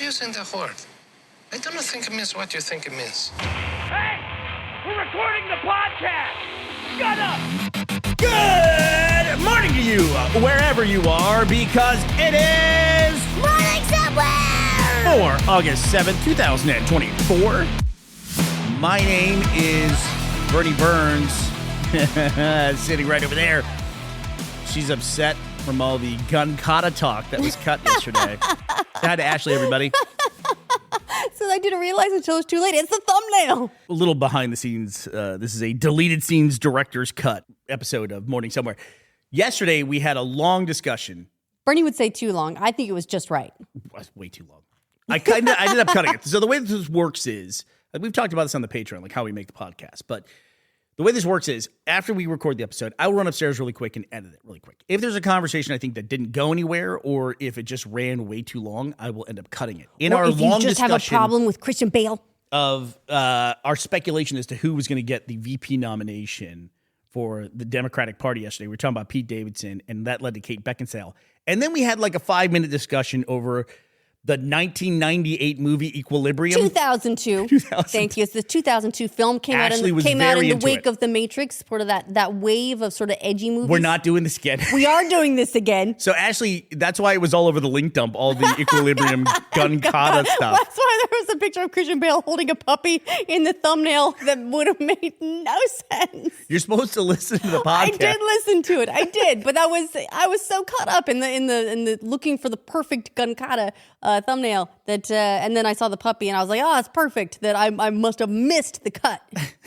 using the word. I do not think it means what you think it means. Hey! We're recording the podcast! Shut up! Good morning to you, wherever you are, because it is Morning Somewhere! for August 7th, 2024. My name is Bernie Burns, sitting right over there. She's upset from all the gun kata talk that was cut yesterday. Say hi to Ashley, everybody. So I didn't realize until it was too late. It's the thumbnail. A little behind the scenes. This is a deleted scenes director's cut episode of Morning Somewhere. Yesterday, we had a long discussion. Bernie would say too long. I think it was just right. Way too long. I ended up cutting it. So the way this works is, we've talked about this on the Patreon, like how we make the podcast, but the way this works is, after we record the episode, I will run upstairs really quick and edit it really quick. If there's a conversation I think that didn't go anywhere, or if it just ran way too long, I will end up cutting it. In Or our if you long just have discussion a problem with Christian Bale. of our speculation as to who was going to get the VP nomination for the Democratic Party yesterday, we were talking about Pete Davidson, and that led to Kate Beckinsale. And then we had like a 5-minute discussion over the 1998 movie Equilibrium. 2002. Thank you. It's the 2002 film came Ashley out was in very the into wake it. of The Matrix, sort of that wave of sort of edgy movies. We're not doing this again. We are doing this again. So Ashley, that's why it was all over the link dump, all the Equilibrium gun kata stuff. That's why there was a picture of Christian Bale holding a puppy in the thumbnail that would have made no sense. You're supposed to listen to the podcast. I did listen to it. I did, but I was so caught up in the looking for the perfect gun kata thumbnail that and then I saw the puppy and I was like, oh, it's perfect. That I must have missed the cut.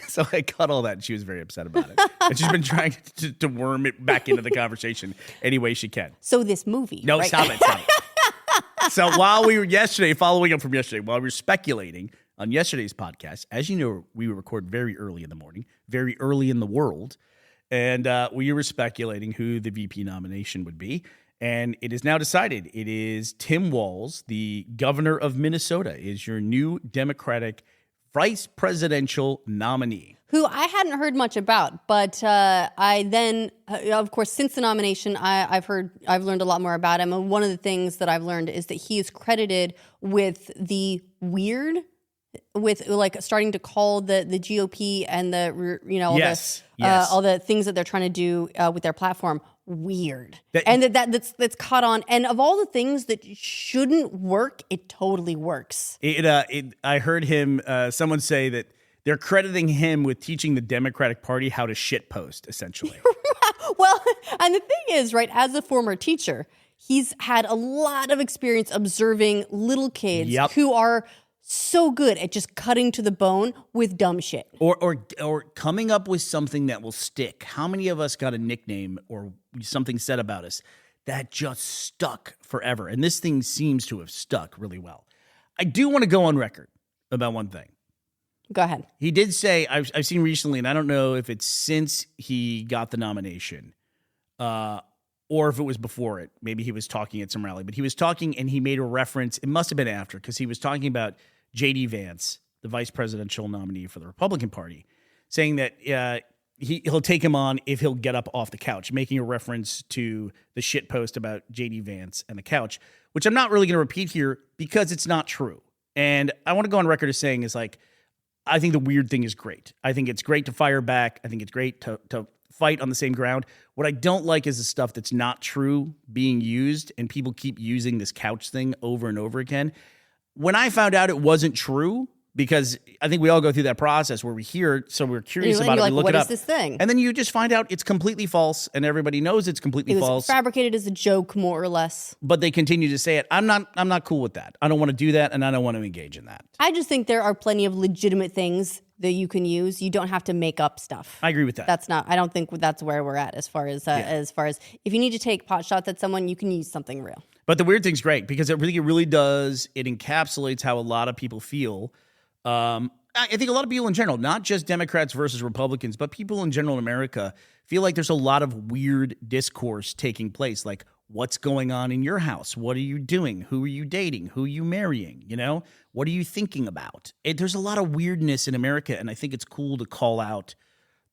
So I cut all that, and she was very upset about it. And she's been trying to worm it back into the conversation any way she can. So this movie. No, right? stop it. So while we were following up from yesterday, while we were speculating on yesterday's podcast, as you know, we record very early in the morning, very early in the world, and we were speculating who the VP nomination would be. And it is now decided. It is Tim Walz, the governor of Minnesota, is your new Democratic vice presidential nominee. Who I hadn't heard much about, but I then, of course, since the nomination, I've learned a lot more about him. And one of the things that I've learned is that he is credited with the weird, with like starting to call the GOP and all the things that they're trying to do with their platform weird, that's caught on. And of all the things that shouldn't work, it totally works. I heard him, someone say that they're crediting him with teaching the Democratic Party how to shitpost, essentially. Well, and the thing is, right, as a former teacher, he's had a lot of experience observing little kids who are so good at just cutting to the bone with dumb shit. Or coming up with something that will stick. How many of us got a nickname or something said about us that just stuck forever? And this thing seems to have stuck really well. I do want to go on record about one thing. Go ahead. He did say, I've seen recently, and I don't know if it's since he got the nomination, or if it was before it. Maybe he was talking at some rally, but he was talking and he made a reference. It must have been after, because he was talking about J.D. Vance, the vice presidential nominee for the Republican Party, saying that he'll take him on if he'll get up off the couch, making a reference to the shit post about J.D. Vance and the couch, which I'm not really going to repeat here because it's not true. And I want to go on record as saying is like, I think the weird thing is great. I think it's great to fire back. I think it's great to fight on the same ground. What I don't like is the stuff that's not true being used, and people keep using this couch thing over and over again. When I found out it wasn't true, because I think we all go through that process where we hear it, so we're curious about it, like, we look what it is up. this thing? And then you just find out it's completely false, and everybody knows it's completely It was false. fabricated as a joke, more or less. But they continue to say it. I'm not cool with that. I don't want to do that, and I don't want to engage in that. I just think there are plenty of legitimate things that you can use. You don't have to make up stuff. I agree with that. I don't think that's where we're at as far as if you need to take pot shots at someone, you can use something real. But the weird thing's great because it really does. It encapsulates how a lot of people feel. I think a lot of people in general, not just Democrats versus Republicans, but people in general in America feel like there's a lot of weird discourse taking place. Like, what's going on in your house? What are you doing? Who are you dating? Who are you marrying? You know, what are you thinking about? There's a lot of weirdness in America, and I think it's cool to call out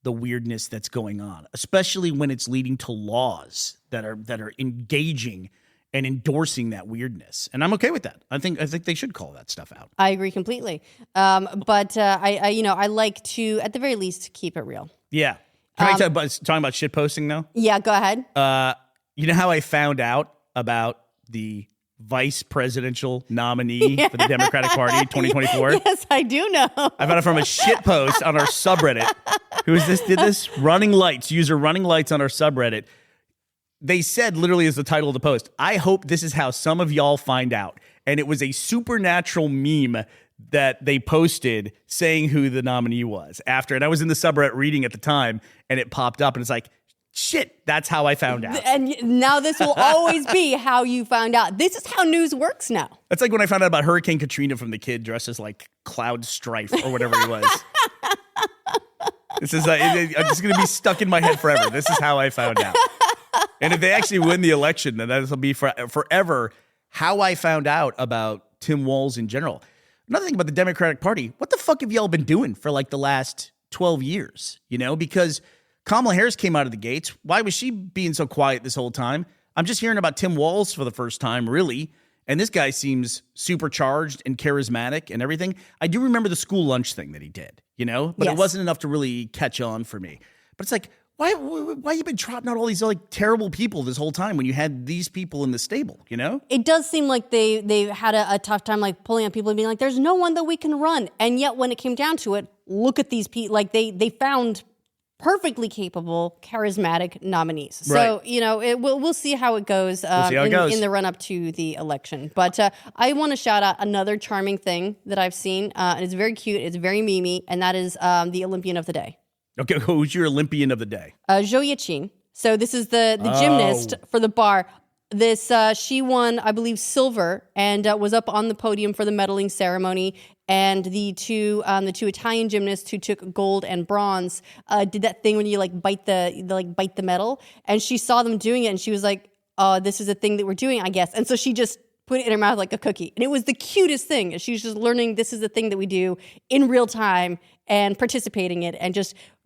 the weirdness that's going on, especially when it's leading to laws that are engaging and endorsing that weirdness. And I'm okay with that. I think they should call that stuff out. I agree completely. But I like to, at the very least, keep it real. Yeah. Can I talking about shit posting now? Yeah, go ahead. You know how I found out about the vice presidential nominee for the Democratic Party 2024? Yes, I do know. I found it from a shit post on our subreddit. Did this? Running Lights, user Running Lights on our subreddit. They said, literally as the title of the post, I hope this is how some of y'all find out. And it was a supernatural meme that they posted saying who the nominee was after. And I was in the subreddit reading at the time, and it popped up, and it's like, shit, that's how I found out. And now this will always be how you found out. This is how news works now. That's like when I found out about Hurricane Katrina from the kid dressed as like Cloud Strife or whatever he was. This is it's going to be stuck in my head forever. This is how I found out. And if they actually win the election, then that'll be forever how I found out about Tim Walz in general. Another thing about the Democratic Party, what the fuck have y'all been doing for like the last 12 years? You know, because Kamala Harris came out of the gates. Why was she being so quiet this whole time? I'm just hearing about Tim Walz for the first time, really. And this guy seems supercharged and charismatic and everything. I do remember the school lunch thing that he did, you know, but Yes. It wasn't enough to really catch on for me. But it's like, why you been trotting out all these like terrible people this whole time when you had these people in the stable, you know? It does seem like they had a tough time like pulling out people and being like, there's no one that we can run. And yet when it came down to it, look at these people. Like they found perfectly capable, charismatic nominees. Right. So, you know, we'll see how it goes, see how it goes. in the run up to the election. But I want to shout out another charming thing that I've seen. And it's very cute. It's very memey. And that is the Olympian of the day. Okay, who's your Olympian of the day? Zhou Yaqin. So this is the gymnast for the bar. She won, I believe, silver and was up on the podium for the medaling ceremony. And the two Italian gymnasts who took gold and bronze did that thing when you like bite the medal. And she saw them doing it, and she was like, "Oh, this is a thing that we're doing, I guess." And so she just put it in her mouth like a cookie, and it was the cutest thing. She was just learning this is the thing that we do in real time and participating in it, and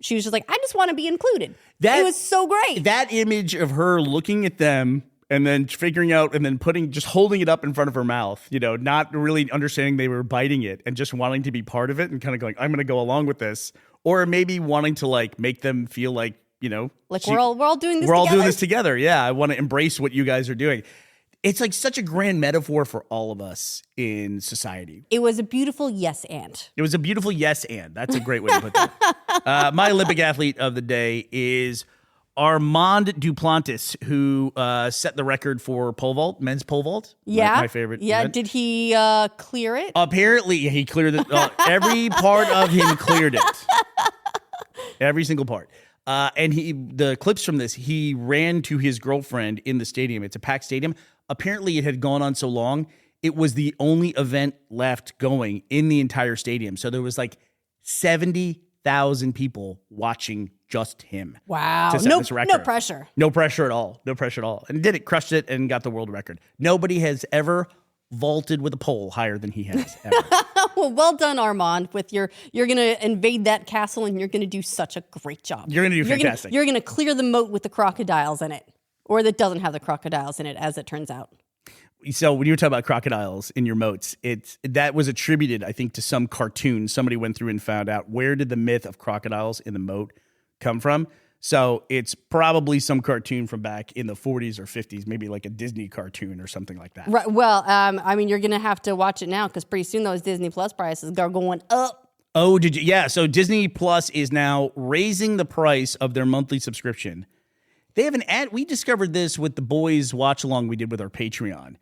she was just like, "I just want to be included." It was so great. That image of her looking at them and then figuring out and then just holding it up in front of her mouth, you know, not really understanding they were biting it and just wanting to be part of it and kind of going, I'm going to go along with this. Or maybe wanting to like make them feel like, you know, like we're all doing this we're all together. doing this together. Yeah. I want to embrace what you guys are doing. It's like such a grand metaphor for all of us in society. It was a beautiful yes and. It was a beautiful yes and. That's a great way to put that. My Olympic athlete of the day is Armand Duplantis, who set the record for pole vault, men's pole vault. Yeah. My favorite. Yeah. event. Did he clear it? Apparently, he cleared it. Every part of him cleared it. Every single part. And the clips from this, he ran to his girlfriend in the stadium. It's a packed stadium. Apparently, it had gone on so long, it was the only event left going in the entire stadium. So there was like 70,000 people watching just him. Wow. To set this record. No pressure. No pressure at all. No pressure at all. And crushed it, and got the world record. Nobody has ever vaulted with a pole higher than he has ever. Well done, Armand. You're going to invade that castle, and you're going to do such a great job. You're going to do fantastic. You're going to clear the moat with the crocodiles in it, or that doesn't have the crocodiles in it, as it turns out. So when you were talking about crocodiles in your moats, that was attributed, I think, to some cartoon. Somebody went through and found out where did the myth of crocodiles in the moat come from. So it's probably some cartoon from back in the 40s or 50s, maybe like a Disney cartoon or something like that. Right. Well, I mean, you're going to have to watch it now because pretty soon those Disney Plus prices are going up. Oh, did you? Yeah. So Disney Plus is now raising the price of their monthly subscription. They have an ad. We discovered this with the boys watch along we did with our Patreon.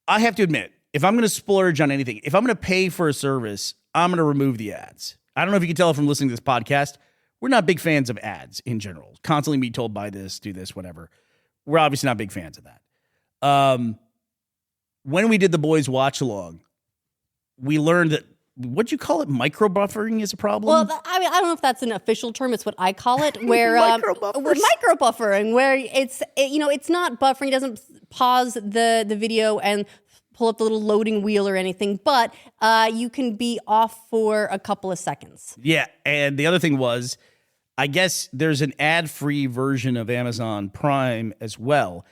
I have to admit, if I'm going to splurge on anything, if I'm going to pay for a service, I'm going to remove the ads. I don't know if you can tell from listening to this podcast. We're not big fans of ads in general. Constantly be told, buy this, do this, whatever. We're obviously not big fans of that. When we did the boys watch along, we learned that, what'd you call it? Micro-buffering is a problem? Well, I mean, I don't know if that's an official term. It's what I call it, where Micro-buffers. Micro-buffering, where it's not buffering. It doesn't pause the video and pull up the little loading wheel or anything, but you can be off for a couple of seconds. Yeah, and the other thing was, I guess there's an ad-free version of Amazon Prime as well.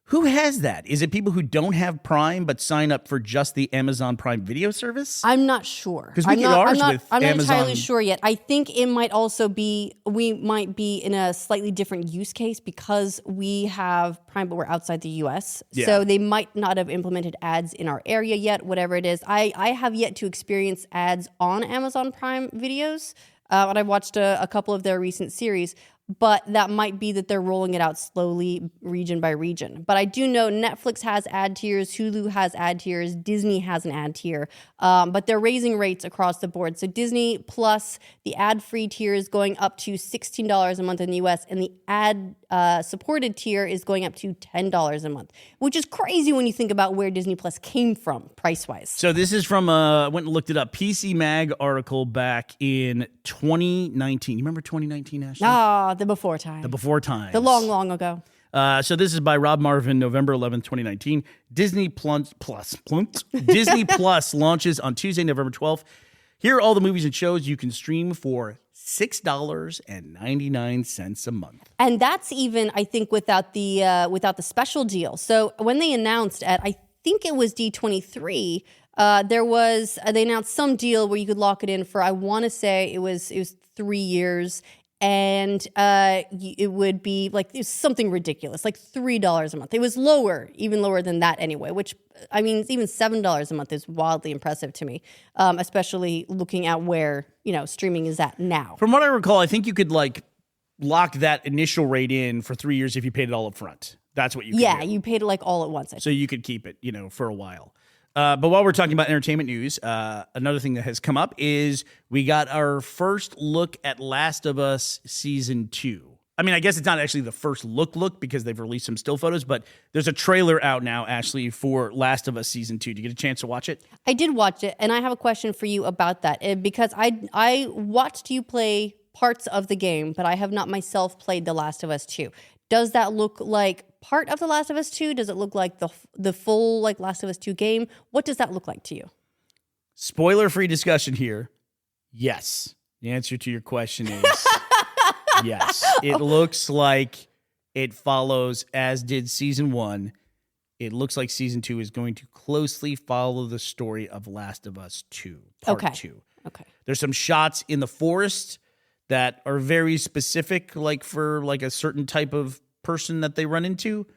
Who has that? Is it people who don't have Prime but sign up for just the Amazon Prime Video service? I'm not sure. 'Cause we get ours with I'm not Amazon. entirely sure yet. I think it might also be, we might be in a slightly different use case because we have Prime, but we're outside the US. Yeah. So they might not have implemented ads in our area yet, whatever it is. I have yet to experience ads on Amazon Prime videos. And I've watched a couple of their recent series. But that might be that they're rolling it out slowly, region by region. But I do know Netflix has ad tiers, Hulu has ad tiers, Disney has an ad tier, but they're raising rates across the board. So Disney Plus, the ad-free tier is going up to $16 a month in the US, and the ad-supported tier is going up to $10 a month, which is crazy when you think about where Disney Plus came from price-wise. So this is from, I went and looked it up, PC Mag article back in 2019. You remember 2019, Ashley? The before time. The before times. The long, long ago. So this is by Rob Marvin, November 11th, 2019. Disney Plus launches on Tuesday, November 12th. Here are all the movies and shows you can stream for $6.99 a month. And that's even, I think, without the special deal. So when they announced at, I think it was D23, they announced some deal where you could lock it in for, I want to say it was 3 years. And it would be like it was something ridiculous, like $3 a month. It was even lower than that anyway, which, I mean, even $7 a month is wildly impressive to me, especially looking at where, streaming is at now. From what I recall, I think you could lock that initial rate in for 3 years if you paid it all up front. That's what you could do. You paid it like all at once. So you could keep it, for a while. But while we're talking about entertainment news, another thing that has come up is we got our first look at Last of Us Season 2. I mean, I guess it's not actually the first look because they've released some still photos, but there's a trailer out now, Ashley, for Last of Us Season 2. Did you get a chance to watch it? I did watch it, and I have a question for you about that, because I watched you play parts of the game, but I have not myself played The Last of Us 2. Does that look like part of The Last of Us 2? Does it look like the full Last of Us 2 game? What does that look like to you? Spoiler-free discussion here. Yes. The answer to your question is yes. It looks like it follows, as did Season 1. It looks like Season 2 is going to closely follow the story of Last of Us 2, Part 2. Okay. There's some shots in the forest that are very specific, for a certain type of person that they run into,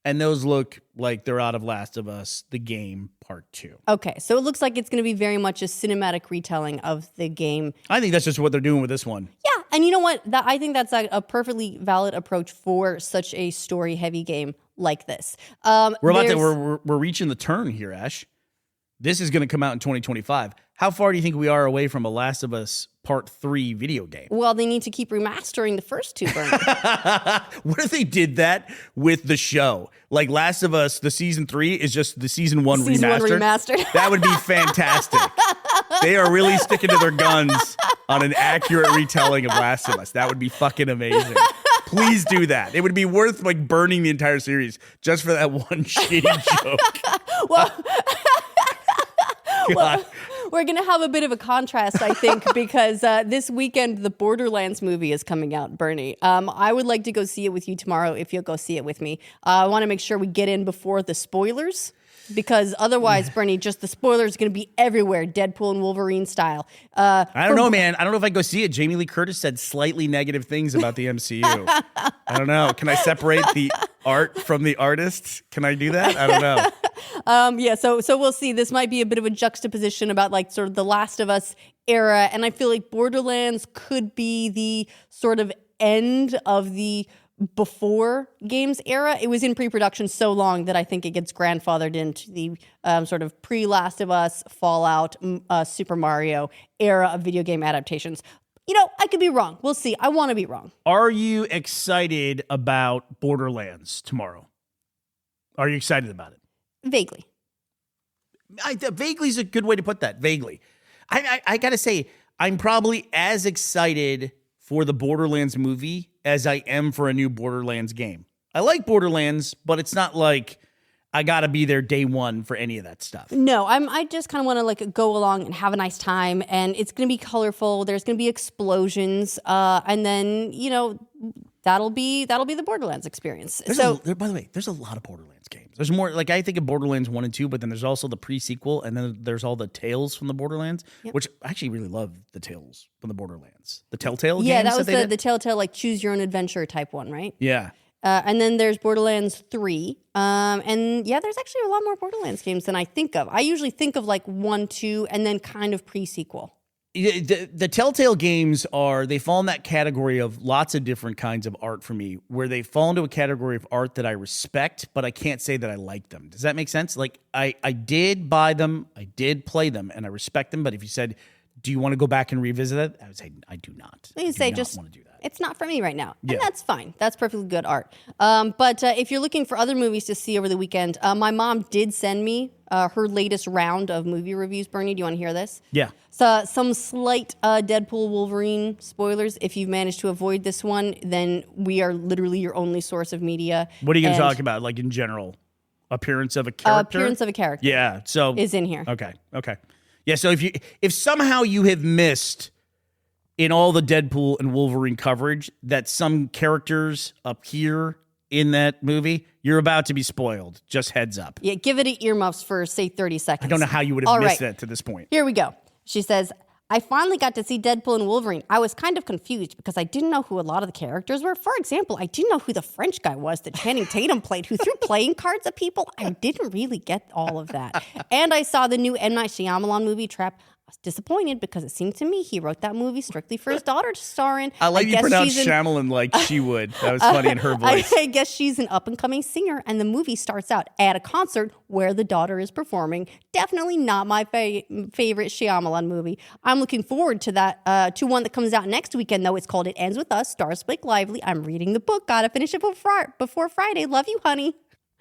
and those look like they're out of Last of Us, the game, Part 2. Okay, so it looks like it's going to be very much a cinematic retelling of the game. I think that's just what they're doing with this one. Yeah, and you know what? I think that's a perfectly valid approach for such a story-heavy game like this. We're reaching the turn here, Ash. This is going to come out in 2025. How far do you think we are away from a Last of Us Part 3 video game? Well, they need to keep remastering the first two, Bernie. What if they did that with the show? Like Last of Us, the Season 3 is just the Season 1 remastered. That would be fantastic. They are really sticking to their guns on an accurate retelling of Last of Us. That would be fucking amazing. Please do that. It would be worth burning the entire series just for that one shitty joke. Well, we're going to have a bit of a contrast, I think, because this weekend the Borderlands movie is coming out, Bernie. I would like to go see it with you tomorrow if you'll go see it with me. I want to make sure we get in before the spoilers, because otherwise, Bernie, just the spoilers are going to be everywhere, Deadpool and Wolverine style. I don't know, man. I don't know if I go see it. Jamie Lee Curtis said slightly negative things about the MCU. I don't know. Can I separate the art from the artist? Can I do that? I don't know. So we'll see. This might be a bit of a juxtaposition about sort of the Last of Us era, and I feel like Borderlands could be the sort of end of the before games era. It was in pre-production so long that I think it gets grandfathered into the sort of pre-Last of Us, Fallout, Super Mario era of video game adaptations. I could be wrong. We'll see. I want to be wrong. Are you excited about Borderlands tomorrow? Are you excited about it? Vaguely. Vaguely is a good way to put that. Vaguely. I got to say, I'm probably as excited for the Borderlands movie as I am for a new Borderlands game. I like Borderlands, but it's not like I got to be there day one for any of that stuff. No, I just kind of want to go along and have a nice time, and it's going to be colorful. There's going to be explosions, and then, that'll be the Borderlands experience. By the way, there's a lot of Borderlands games. There's more, like I think of Borderlands 1 and 2, but then there's also the pre-sequel, and then there's all the Tales from the Borderlands, which I actually really love the Tales from the Borderlands. The Telltale games. Yeah, that was they did? the Telltale, like, choose your own adventure type one, right? Yeah. And then there's Borderlands 3. And yeah, there's actually a lot more Borderlands games than I think of. I usually think of like 1, 2, and then kind of pre-sequel. The Telltale games they fall in that category of lots of different kinds of art for me, where they fall into a category of art that I respect, but I can't say that I like them. Does that make sense? Like, I did buy them, I did play them, and I respect them, but if you said, do you want to go back and revisit it? I would say, I do not. You say just want to do that. It's not for me right now. Yeah. And that's fine. That's perfectly good art. But if you're looking for other movies to see over the weekend, my mom did send me her latest round of movie reviews. Bernie, do you want to hear this? Yeah. So some slight Deadpool Wolverine spoilers. If you've managed to avoid this one, then we are literally your only source of media. What are you going to talk about, like in general? Appearance of a character? Appearance of a character. Yeah. So is in here. Okay. Yeah, so if somehow you have missed in all the Deadpool and Wolverine coverage that some characters appear in that movie, you're about to be spoiled. Just heads up. Yeah, give it earmuffs for, say, 30 seconds. I don't know how you would have missed that to this point. Here we go. She says, I finally got to see Deadpool and Wolverine. I was kind of confused because I didn't know who a lot of the characters were. For example, I didn't know who the French guy was that Channing Tatum played, who threw playing cards at people. I didn't really get all of that. And I saw the new M. Night Shyamalan movie, Trap. I was disappointed because it seemed to me he wrote that movie strictly for his daughter to star in. I like you pronounce Shyamalan like she would. That was funny in her voice. I guess she's an up-and-coming singer, and the movie starts out at a concert where the daughter is performing. Definitely not my favorite Shyamalan movie. I'm looking forward to that, to one that comes out next weekend, though. It's called It Ends With Us, stars Blake Lively. I'm reading the book. Gotta finish it before Friday. Love you, honey.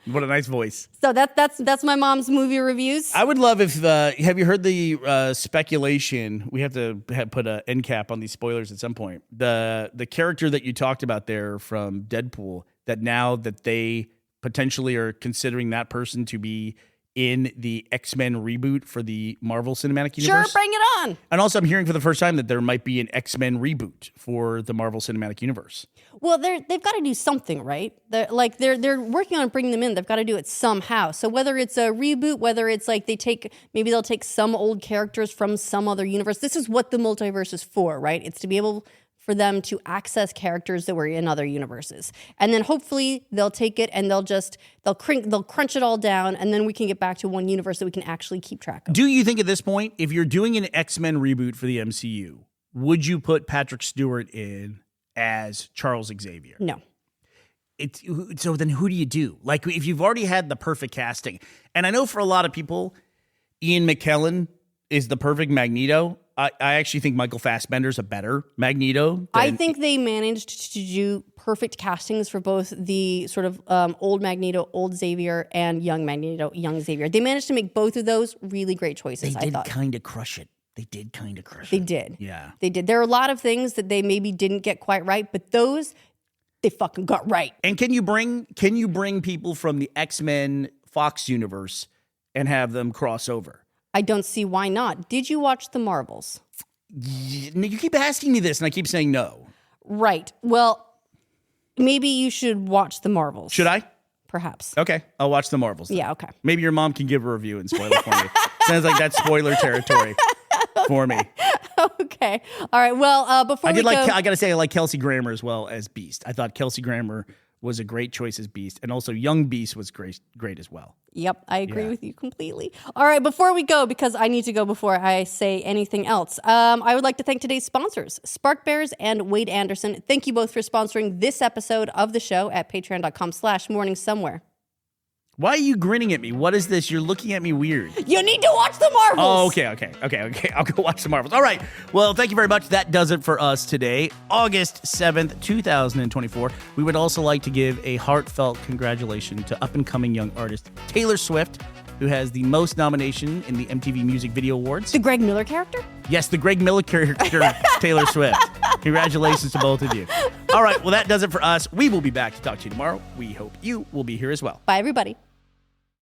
What a nice voice. So that's my mom's movie reviews. I would love if, have you heard the speculation? We have to put an end cap on these spoilers at some point. The character that you talked about there from Deadpool, that now that they potentially are considering that person to be in the X-Men reboot for the Marvel Cinematic Universe. Sure, bring it on. And also I'm hearing for the first time that there might be an X-Men reboot for the Marvel Cinematic Universe. Well, they've got to do something, right? They're working on bringing them in. They've got to do it somehow. So whether it's a reboot, whether it's like maybe they'll take some old characters from some other universe. This is what the multiverse is for, right? It's to be able for them to access characters that were in other universes. And then hopefully they'll take it and they'll crunch it all down, and then we can get back to one universe that we can actually keep track of. Do you think at this point, if you're doing an X-Men reboot for the MCU, would you put Patrick Stewart in as Charles Xavier? No. So then who do you do? Like, if you've already had the perfect casting, and I know for a lot of people, Ian McKellen is the perfect Magneto. I actually think Michael Fassbender's a better Magneto. I think they managed to do perfect castings for both the sort of old Magneto, old Xavier, and young Magneto, young Xavier. They managed to make both of those really great choices, They I thought. did kind of crush it. They did. Yeah. They did. There are a lot of things that they maybe didn't get quite right, but those they fucking got right. And can you bring people from the X-Men Fox universe and have them cross over? I don't see why not. Did you watch The Marvels? You keep asking me this, and I keep saying no. Right. Well, maybe you should watch The Marvels. Should I? Perhaps. Okay, I'll watch The Marvels then. Yeah, okay. Maybe your mom can give a review and spoil it for me. Sounds like that's spoiler territory for me. Okay. All right. Well, before I we go... I got to say, I like Kelsey Grammer as well as Beast. I thought Kelsey Grammer was a great choice as Beast, and also young Beast was great as well. Yep, I agree with you completely. All right, before we go, because I need to go before I say anything else, I would like to thank today's sponsors, Spark Bears and Wade Anderson. Thank you both for sponsoring this episode of the show at patreon.com/morningsomewhere. Why are you grinning at me? What is this? You're looking at me weird. You need to watch The Marvels! Oh, okay. I'll go watch The Marvels. All right. Well, thank you very much. That does it for us today, August 7th, 2024. We would also like to give a heartfelt congratulations to up-and-coming young artist Taylor Swift, who has the most nomination in the MTV Music Video Awards. The Greg Miller character? Yes, the Greg Miller character, Taylor Swift. Congratulations to both of you. All right, well, that does it for us. We will be back to talk to you tomorrow. We hope you will be here as well. Bye, everybody.